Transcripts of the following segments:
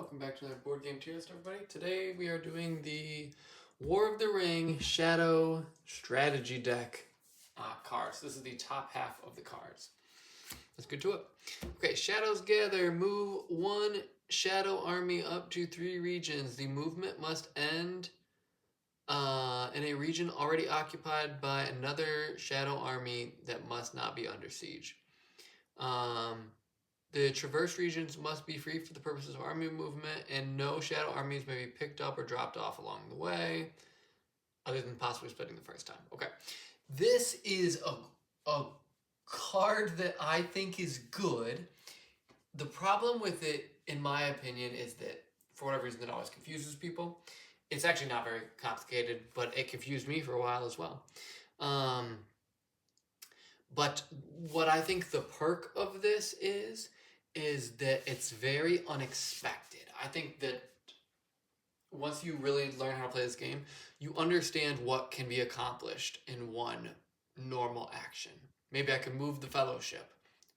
welcome back to another board game tier list, everybody. Today we are doing the War of the Ring Shadow Strategy Deck cards. This is the top half of the cards. Let's get to it. Okay, Shadows Gather. Move one Shadow Army up to 3 regions. The movement must end in a region already occupied by another Shadow Army that must not be under siege. The traverse regions must be free for the purposes of army movement, and no shadow armies may be picked up or dropped off along the way, other than possibly splitting the first time. Okay, this is a card that I think is good. The problem with it, in my opinion, is that for whatever reason it always confuses people. It's actually not very complicated, but it confused me for a while as well. But what I think the perk of this is that it's very unexpected. I think that once you really learn how to play this game, you understand what can be accomplished in one normal action. Maybe I could move the Fellowship,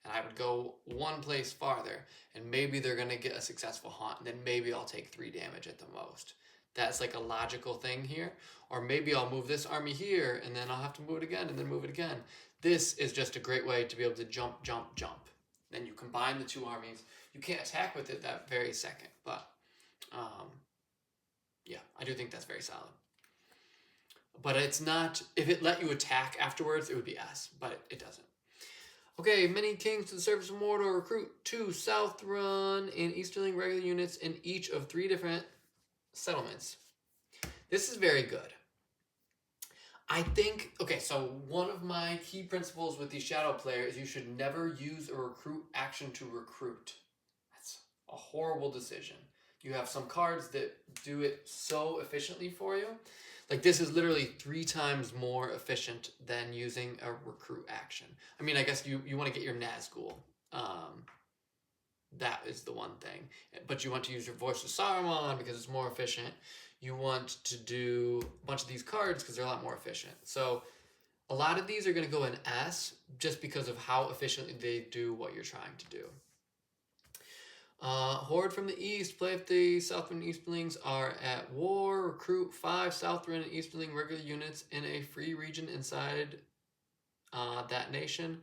and I would go one place farther, and maybe they're going to get a successful hunt, and then maybe I'll take 3 damage at the most. That's like a logical thing here. Or maybe I'll move this army here, and then I'll have to move it again, and then move it again. This is just a great way to be able to jump, jump, jump. Then you combine the 2 armies. You can't attack with it that very second, but yeah, I do think that's very solid. But it's not, if it let you attack afterwards, it would be S, but it doesn't. Okay, many kings to the surface of Mordor. Recruit 2 Southrun and Easterling regular units in each of 3 different settlements. This is very good. I think, okay, so one of my key principles with the Shadow player is you should never use a recruit action to recruit. That's a horrible decision. You have some cards that do it so efficiently for you. Like this is literally 3 times more efficient than using a recruit action. I mean, I guess you want to get your Nazgul. That is the one thing. But you want to use your Voice of Saruman because it's more efficient. You want to do a bunch of these cards because they're a lot more efficient. So a lot of these are going to go in S just because of how efficiently they do what you're trying to do. Horde from the East. Play if the Southrun Easterlings are at war. Recruit 5 Southrun and Easterling regular units in a free region inside that nation.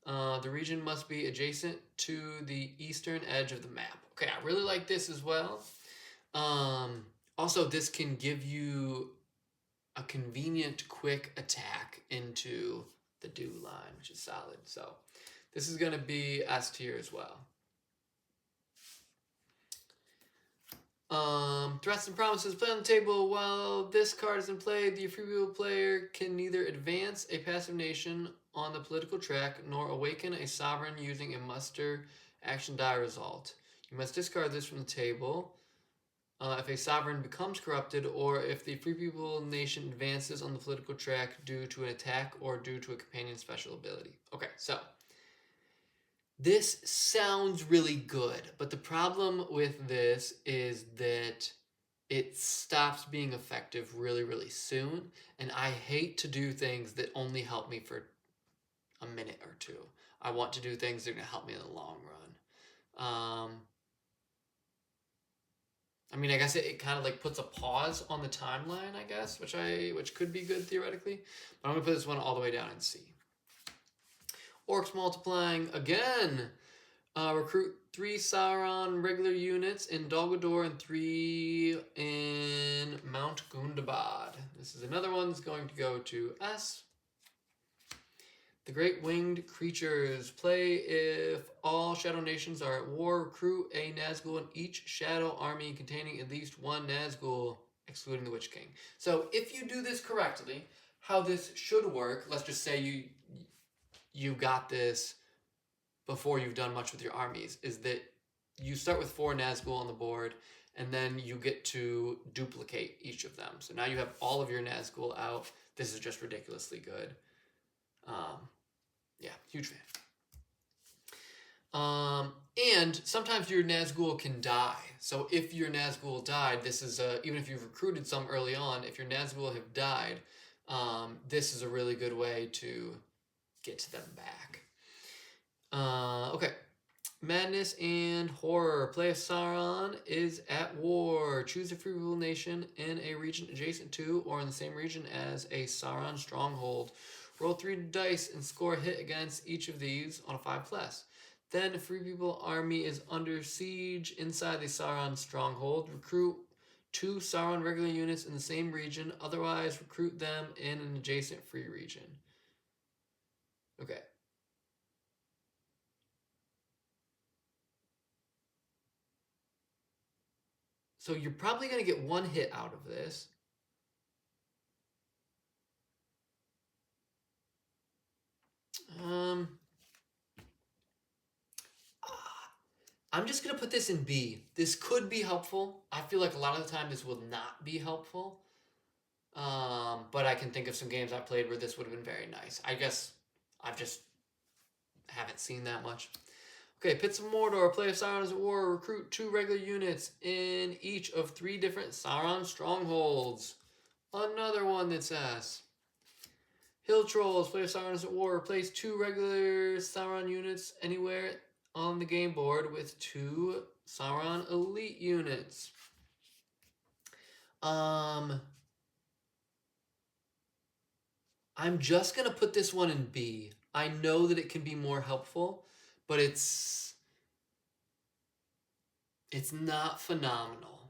The region must be adjacent to the eastern edge of the map. Okay, I really like this as well. Also, this can give you a convenient, quick attack into the Dew line, which is solid. So this is going to be S tier as well. Threats and promises. Play on the table. While this card is in play, the freewheel player can neither advance a passive nation on the political track nor awaken a sovereign using a muster action die result. You must discard this from the table if a sovereign becomes corrupted or if the free people nation advances on the political track due to an attack or due to a companion special ability. Okay, so this sounds really good, but the problem with this is that it stops being effective really, really soon, and I hate to do things that only help me for a minute or 2. I want to do things that are going to help me in the long run. I mean, I guess it kind of like puts a pause on the timeline, I guess, which could be good theoretically, but I'm going to put this one all the way down in C. Orcs multiplying again. Recruit 3 Sauron regular units in Dol Guldur and 3 in Mount Gundabad. This is another one that's going to go to S. The Great Winged Creatures. Play if all Shadow Nations are at war. Recruit a Nazgul in each Shadow army containing at least 1 Nazgul, excluding the Witch King. So if you do this correctly, how this should work, let's just say you got this before you've done much with your armies, is that you start with 4 Nazgul on the board, and then you get to duplicate each of them. So now you have all of your Nazgul out. This is just ridiculously good. Yeah, huge fan. And sometimes your Nazgul can die. So if your Nazgul died, this is even if you've recruited some early on, if your Nazgul have died, this is a really good way to get to them back. Okay. Madness and Horror. Play of Sauron is at war. Choose a free rule nation in a region adjacent to or in the same region as a Sauron stronghold. Roll 3 dice and score a hit against each of these on a 5+. Then a Free People army is under siege inside the Sauron stronghold. Recruit 2 Sauron regular units in the same region. Otherwise, recruit them in an adjacent free region. Okay. So you're probably going to get 1 hit out of this. I'm just going to put this in B. This could be helpful. I feel like a lot of the time this will not be helpful. But I can think of some games I played where this would have been very nice. I guess I've just haven't seen that much. Okay, Pits of Mordor. Play of Sauron as at war. Recruit 2 regular units in each of 3 different Sauron strongholds. Another one that's S. Hill Trolls. Play of Sauron as at war. Replace 2 regular Sauron units anywhere on the game board with 2 Sauron elite units. I'm just going to put this one in B. I know that it can be more helpful, but it's not phenomenal.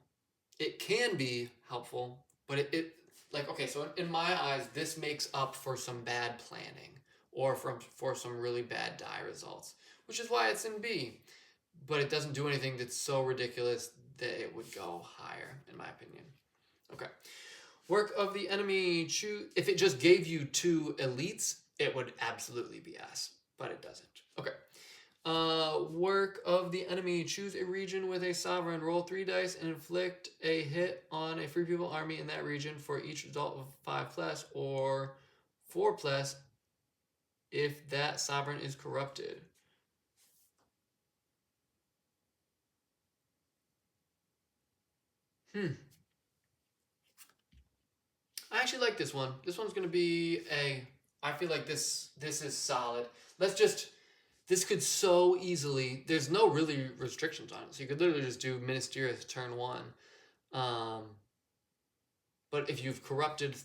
It can be helpful, but it like, okay, so in my eyes, this makes up for some bad planning or for some really bad die results, which is why it's in B. But it doesn't do anything that's so ridiculous that it would go higher, in my opinion. Okay. Work of the enemy. Choose. If it just gave you 2 elites, it would absolutely be S, but it doesn't. Okay. Work of the enemy. Choose a region with a sovereign. Roll 3 dice and inflict a hit on a Free People army in that region for each result of 5+ or 4+ if that sovereign is corrupted. I actually like this one. This one's going to be A. I feel like this is solid. This could so easily, there's no really restrictions on it. So you could literally just do Ministerious turn 1. But if you've corrupted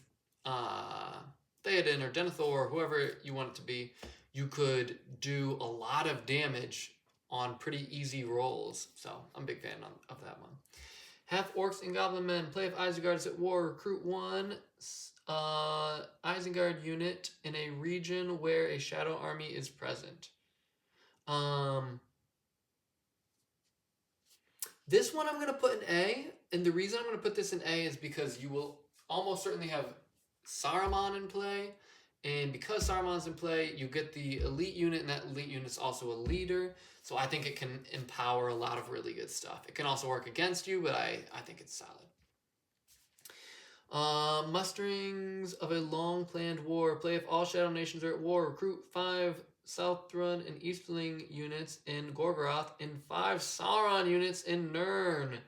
Theoden or Denethor or whoever you want it to be, you could do a lot of damage on pretty easy rolls. So I'm a big fan of that one. Half Orcs and Goblin Men. Play of Isengard's at war. Recruit 1 Isengard unit in a region where a Shadow army is present. This one I'm going to put in A, and the reason I'm going to put this in A is because you will almost certainly have Saruman in play, and because Saruman's in play, you get the elite unit, and that elite unit's also a leader, so I think it can empower a lot of really good stuff. It can also work against you, but I think it's solid. Musterings of a long-planned war. Play if all Shadow Nations are at war. Recruit 5 Southrun and Easterling units in Gorgoroth and 5 Sauron units in Nirn.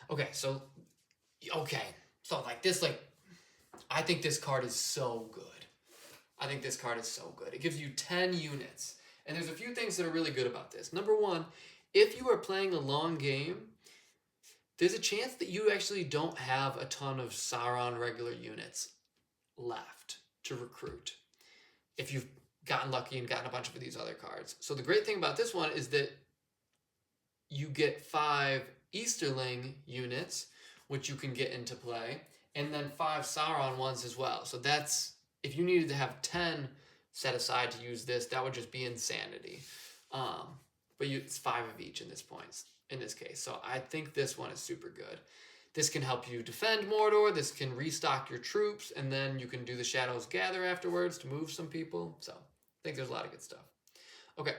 Okay, so like this, I think this card is so good. It gives you 10 units. And there's a few things that are really good about this. Number 1, if you are playing a long game, there's a chance that you actually don't have a ton of Sauron regular units left to recruit if you've gotten lucky and gotten a bunch of these other cards. So the great thing about this one is that you get 5 Easterling units, which you can get into play, and then 5 Sauron ones as well. So that's, if you needed to have 10 set aside to use this, that would just be insanity. But it's 5 of each in this case. So I think this one is super good. This can help you defend Mordor. This can restock your troops, and then you can do the Shadows Gather afterwards to move some people. So I think there's a lot of good stuff. Okay.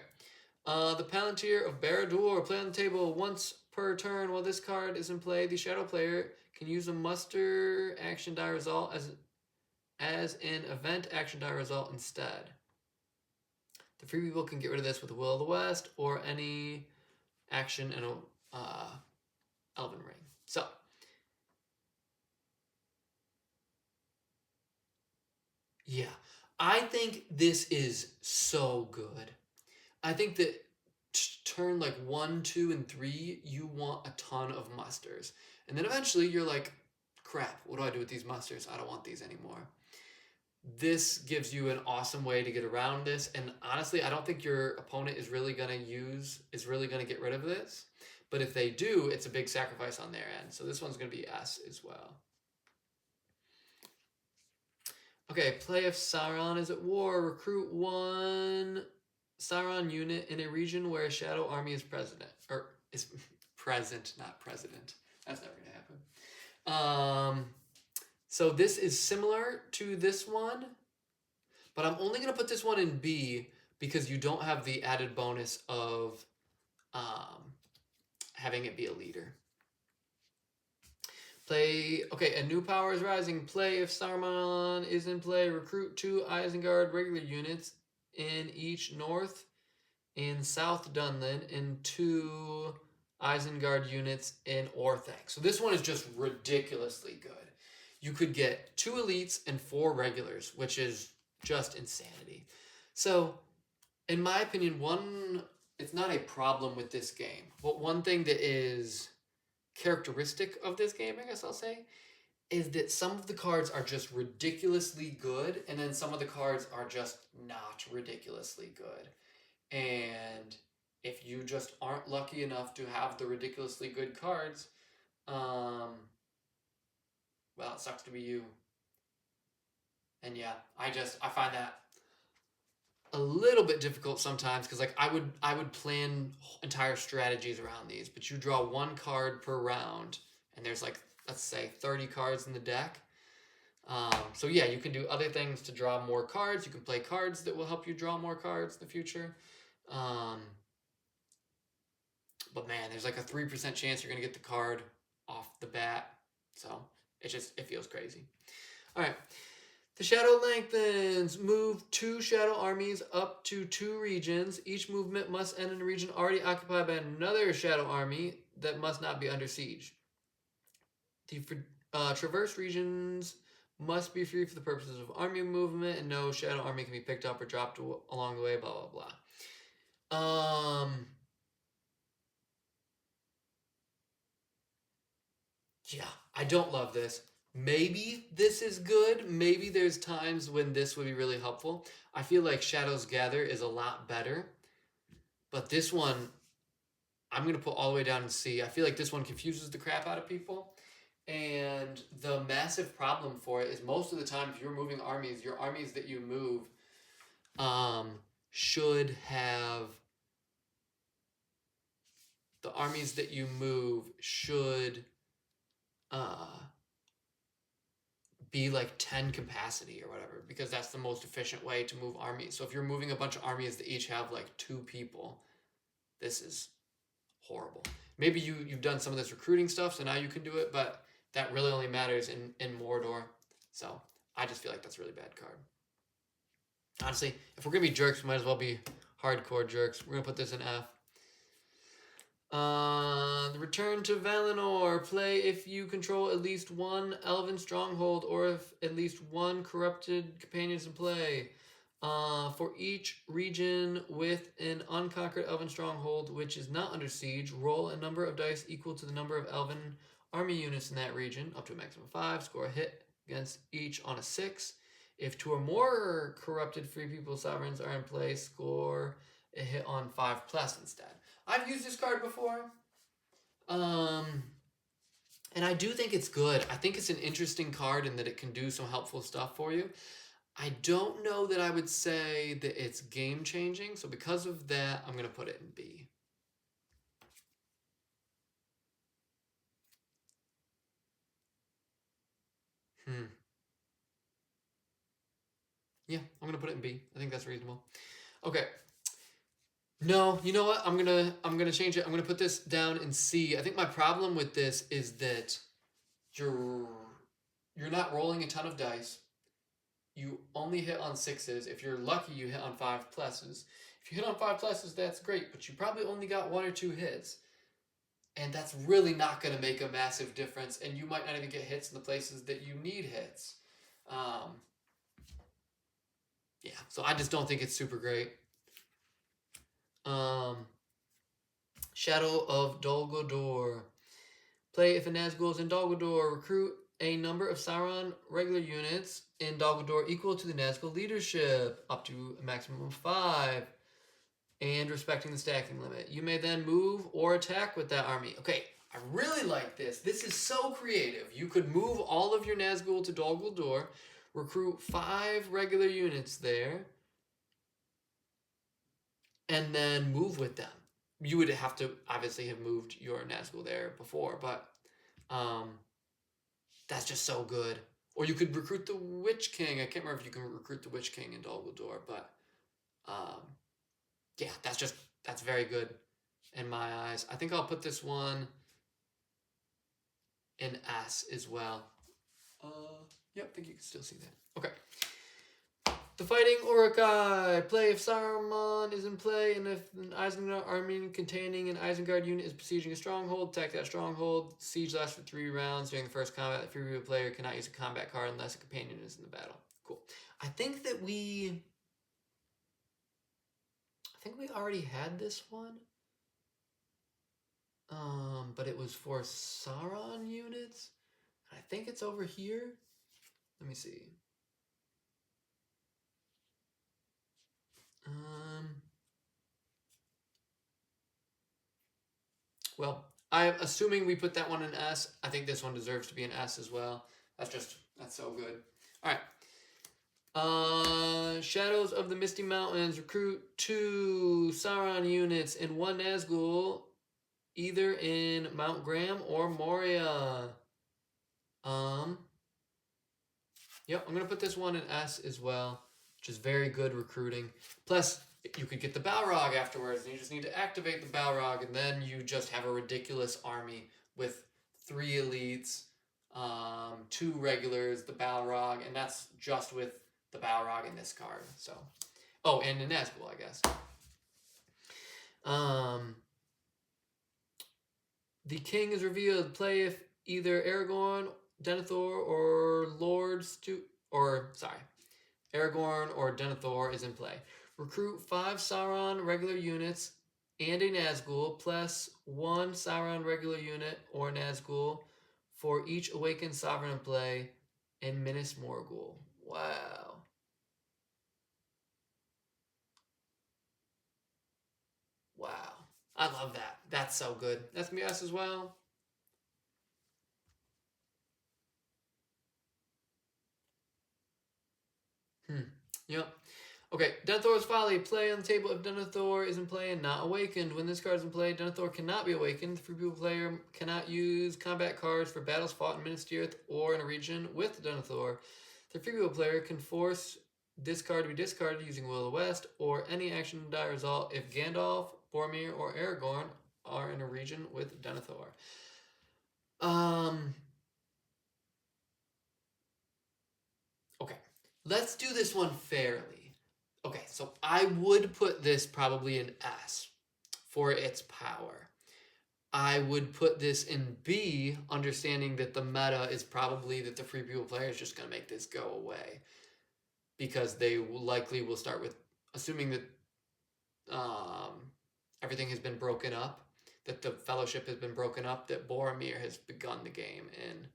The Palantir of Barad-dûr. Play on the table once per turn. While this card is in play, the Shadow player can use a muster action die result as an event action die result instead. The Free People can get rid of this with the Will of the West or any action in a Elven Ring. So yeah, I think this is so good. I think that turn like 1, 2, and 3, you want a ton of musters. And then eventually you're like, crap, what do I do with these musters? I don't want these anymore. This gives you an awesome way to get around this. And honestly, I don't think your opponent is really going to get rid of this. But if they do, it's a big sacrifice on their end. So this one's going to be S as well. Okay, play if Sauron is at war. Recruit 1 Sauron unit in a region where a Shadow Army is president. Or is present, not president. That's never going to happen. So this is similar to this one, but I'm only going to put this one in B because you don't have the added bonus of having it be a leader. Play, okay, a new power is rising. Play if Saruman is in play. Recruit 2 Isengard regular units in each North and South Dunlin and 2 Isengard units in Orthanc. So this one is just ridiculously good. You could get 2 elites and 4 regulars, which is just insanity. So, in my opinion, it's not a problem with this game, but one thing that is characteristic of this game, I guess I'll say, is that some of the cards are just ridiculously good, and then some of the cards are just not ridiculously good. And if you just aren't lucky enough to have the ridiculously good cards, well, it sucks to be you. And yeah, I find that a little bit difficult sometimes because like I would plan entire strategies around these, but you draw 1 card per round, and there's like, let's say 30 cards in the deck. So yeah, you can do other things to draw more cards. You can play cards that will help you draw more cards in the future. But man, there's like a 3% chance you're gonna get the card off the bat. So it feels crazy. All right. The shadow lengthens. Move 2 shadow armies up to 2 regions. Each movement must end in a region already occupied by another shadow army that must not be under siege. The traverse regions must be free for the purposes of army movement, and no shadow army can be picked up or dropped along the way, blah, blah, blah. Yeah, I don't love this. Maybe this is good. Maybe there's times when this would be really helpful. I feel like Shadows Gather is a lot better. But this one, I'm going to put all the way down in C. I feel like this one confuses the crap out of people. And the massive problem for it is most of the time if you're moving armies, your armies that you move should have... The armies that you move should... be like 10 capacity or whatever, because that's the most efficient way to move armies. So if you're moving a bunch of armies that each have like 2 people, this is horrible. Maybe you've done some of this recruiting stuff, so now you can do it, but that really only matters in Mordor. So I just feel like that's a really bad card. Honestly, if we're gonna be jerks, we might as well be hardcore jerks. We're gonna put this in F. The Return to Valinor. Play if you control at least 1 elven stronghold or if at least 1 corrupted companion is in play. For each region with an unconquered elven stronghold which is not under siege, roll a number of dice equal to the number of elven army units in that region, up to a maximum of 5. Score a hit against each on a 6. If 2 or more corrupted free people sovereigns are in play, score a hit on 5+ instead. I've used this card before, and I do think it's good. I think it's an interesting card in that it can do some helpful stuff for you. I don't know that I would say that it's game-changing, so because of that, I'm going to put it in B. Yeah, I'm going to put it in B. I think that's reasonable. Okay. No, you know what? I'm gonna change it. I'm gonna put this down in C. I think my problem with this is that you're not rolling a ton of dice. You only hit on 6s. If you're lucky, you hit on 5+. If you hit on 5+, that's great, but you probably only got 1 or 2 hits. And that's really not gonna make a massive difference, and you might not even get hits in the places that you need hits. yeah, so I just don't think it's super great. Shadow of Dol Guldur. Play if a Nazgul is in Dol Guldur. Recruit a number of Sauron regular units in Dol Guldur equal to the Nazgul leadership, up to a maximum of 5, and respecting the stacking limit. You may then move or attack with that army. Okay, I really like this. This is so creative. You could move all of your Nazgul to Dol Guldur, recruit 5 regular units there, and then move with them. You would have to obviously have moved your Nazgul there before, but that's just so good. Or you could recruit the Witch King. I can't remember if you can recruit the Witch King in Dol Guldur, but yeah, that's very good in my eyes. I think I'll put this one in S as well. Yep, I think you can still see that. Okay. The Fighting Uruk-hai. Play if Saruman is in play, and if an Isengard army containing an Isengard unit is besieging a stronghold, attack that stronghold. Siege lasts for 3 rounds. During the first combat, the free player cannot use a combat card unless a companion is in the battle. Cool. I think we already had this one. But it was for Sauron units. I think it's over here. Let me see. Well, I'm assuming we put that one in S. I think this one deserves to be an S as well. That's so good. All right. Shadows of the Misty Mountains. Recruit 2 Sauron units and 1 Nazgul, either in Mount Graham or Moria. Yep, I'm gonna put this one in S as well, which is very good recruiting. Plus, you could get the Balrog afterwards, and you just need to activate the Balrog, and then you just have a ridiculous army with 3 elites, 2 regulars, the Balrog, and that's just with the Balrog in this card. So, oh, and a Nazgul, I guess. The king is revealed. Play if either Aragorn, Denethor, or Aragorn or Denethor is in play. Recruit 5 Sauron regular units and a Nazgul, plus 1 Sauron regular unit or Nazgul for each awakened sovereign in play, and Minas Morgul. Wow. Wow. I love that. That's so good. That's me S as well. Yep. Okay, Denethor's Folly. Play on the table if Denethor is in play and not awakened. When this card is in play, Denethor cannot be awakened. The free people player cannot use combat cards for battles fought in Minas Tirith or in a region with Denethor. The free people player can force this card to be discarded using Will of the West, or any action die result if Gandalf, Boromir, or Aragorn are in a region with Denethor. Okay, let's do this one fairly. Okay, so I would put this probably in S for its power. I would put this in B, understanding that the meta is probably that the free people player is just going to make this go away. Because they likely will start with, assuming that everything has been broken up, that the Fellowship has been broken up, that Boromir has begun the game in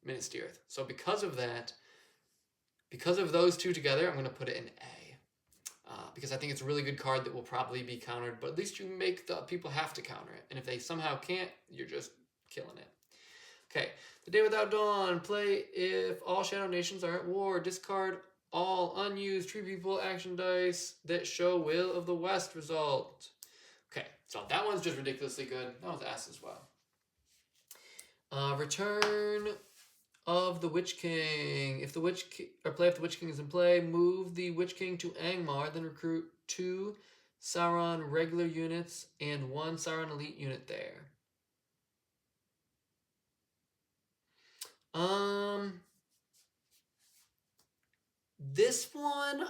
Minas Tirith. So because of that, because of those two together, I'm going to put it in A. Because I think it's a really good card that will probably be countered, but at least you make the people have to counter it. And if they somehow can't, you're just killing it. Okay, The Day Without Dawn. Play if all Shadow Nations are at war. Discard all unused Tree People action dice that show Will of the West result. Okay, so that one's just ridiculously good. That one's S as well. Return of the Witch King. If the Witch King is in play, move the Witch King to Angmar, then recruit 2 Sauron regular units and 1 Sauron elite unit there. This one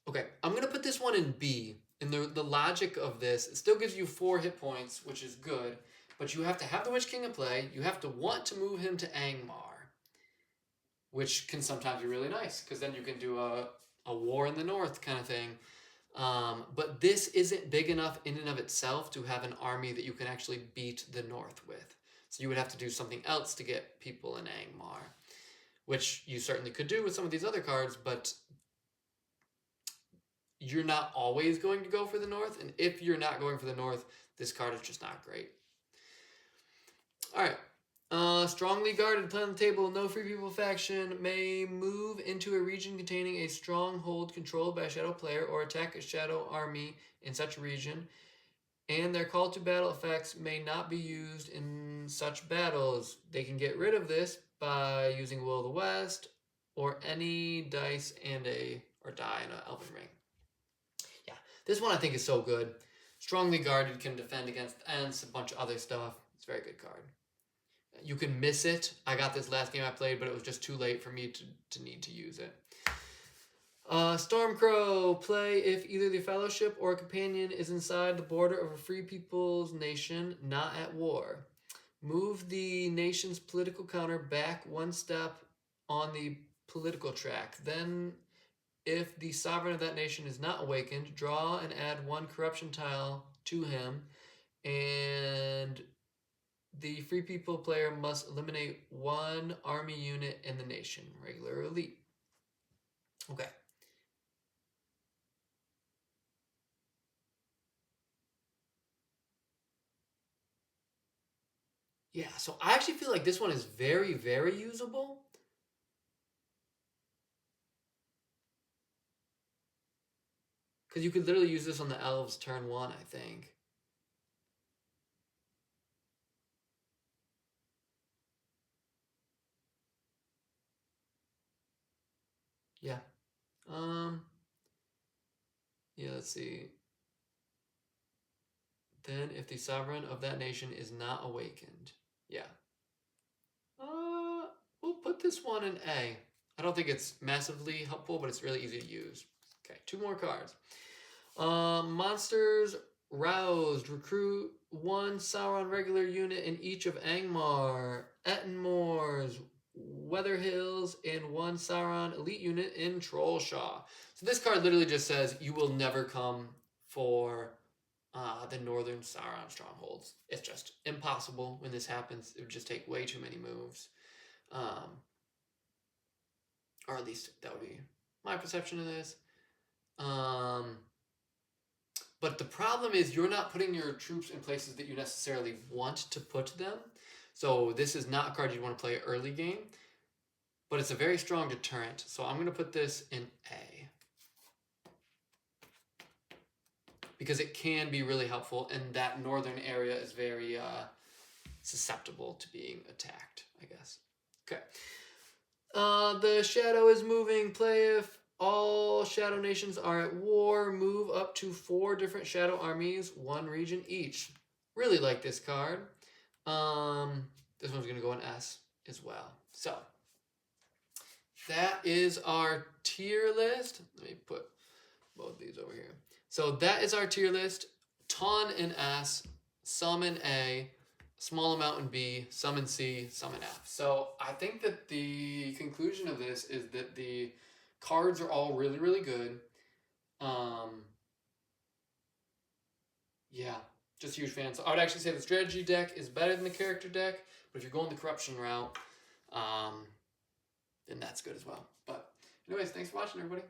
Okay, I'm gonna put this one in B And the logic of this, it still gives you 4 hit points, which is good, but you have to have the Witch King in play. You have to want to move him to Angmar, which can sometimes be really nice, because then you can do a war in the north kind of thing. But this isn't big enough in and of itself to have an army that you can actually beat the north with. So you would have to do something else to get people in Angmar, which you certainly could do with some of these other cards, but you're not always going to go for the north, and if you're not going for the north, this card is just not great. Alright. Strongly guarded, play on the table. No free people faction may move into a region containing a stronghold controlled by a shadow player or attack a shadow army in such a region, and their call to battle effects may not be used in such battles. They can get rid of this by using Will of the West or any dice and die in an Elven Ring. Yeah, this one I think is so good. Strongly guarded, can defend against Ents, a bunch of other stuff. It's a very good card. You can miss it. I got this last game I played, but it was just too late for me to need to use it. Stormcrow, play if either the Fellowship or a companion is inside the border of a free people's nation not at war. Move the nation's political counter back 1 step on the political track. Then, if the sovereign of that nation is not awakened, draw and add 1 corruption tile to him, and the free people player must eliminate 1 army unit in the nation, regular or elite. Okay. Yeah, so I actually feel like this one is very, very usable. Because you could literally use this on the elves turn 1, I think. Yeah. Yeah, let's see. Then if the sovereign of that nation is not awakened. Yeah. We'll put this one in A. I don't think it's massively helpful, but it's really easy to use. Okay, 2 more cards. Monsters roused. Recruit 1 Sauron regular unit in each of Angmar, Ettenmoors, Weatherhills, and 1 Sauron elite unit in Trollshaw. So this card literally just says you will never come for the northern Sauron strongholds. It's just impossible when this happens. It would just take way too many moves. Or at least that would be my perception of this. But the problem is you're not putting your troops in places that you necessarily want to put them. So this is not a card you'd want to play early game. But it's a very strong deterrent. So I'm going to put this in A. Because it can be really helpful, and that northern area is very susceptible to being attacked, I guess. Okay. The shadow is moving. Play if all shadow nations are at war. Move up to 4 different shadow armies, 1 region each. Really like this card. This one's going to go in S as well. So, that is our tier list. Let me put both these over here. So that is our tier list. Ton in S, some in A, small amount in B, some in C, some in F. So I think that the conclusion of this is that the cards are all really, really good. Yeah, just a huge fan. So I would actually say the strategy deck is better than the character deck, but if you're going the corruption route, then that's good as well. But anyways, thanks for watching, everybody.